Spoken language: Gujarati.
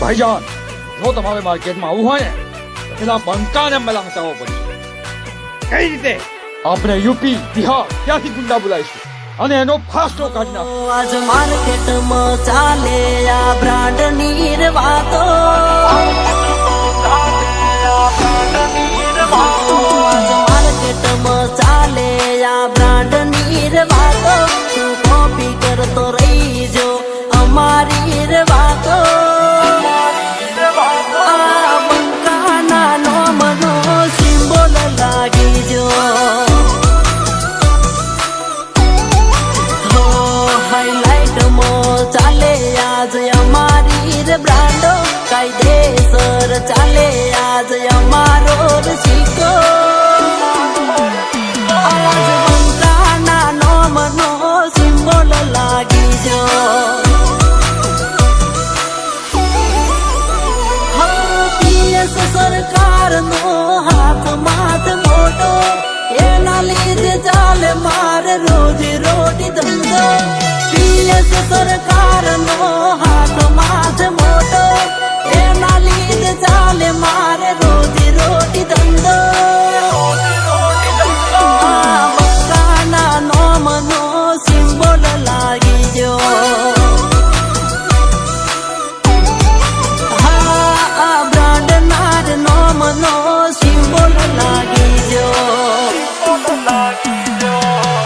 ભાઈજાન જો તમારે માર્કેટમાં આવવું હોય ને તો પેલા બંકાને મલામતાવો પડશે. કઈ રીતે? આપણે યુપી બિહાર ત્યાંથી ગુંડા બોલાવીશું અને એનો ફાસ્ટો કાઢી નાખો. આજ માર્કેટમાં ચાલે આ બ્રાન્ડની વાતો. આજ માર્કેટમાં ચાલે આ બ્રાન્ડની વાતો. તું કોપી કરતો રહી જો અમારી વાતો. આ બંકાના નોમનો સિમ્બોલ લાગી જો. ચાલે આજ અમારી બ્રાન્ડો. કાયદેસર ચાલે આજ અમારો સિક્કો. આજ બંકાના નોમનો સિમ્બોલ લાગી જો. પીએસ સરકારનો હાથ માથ મોટો. એના લીધે ચાલે મારે રોજી રોટી ધંધો. પીએસ સરકારનો હાથ માથ મોટો. એના લીધે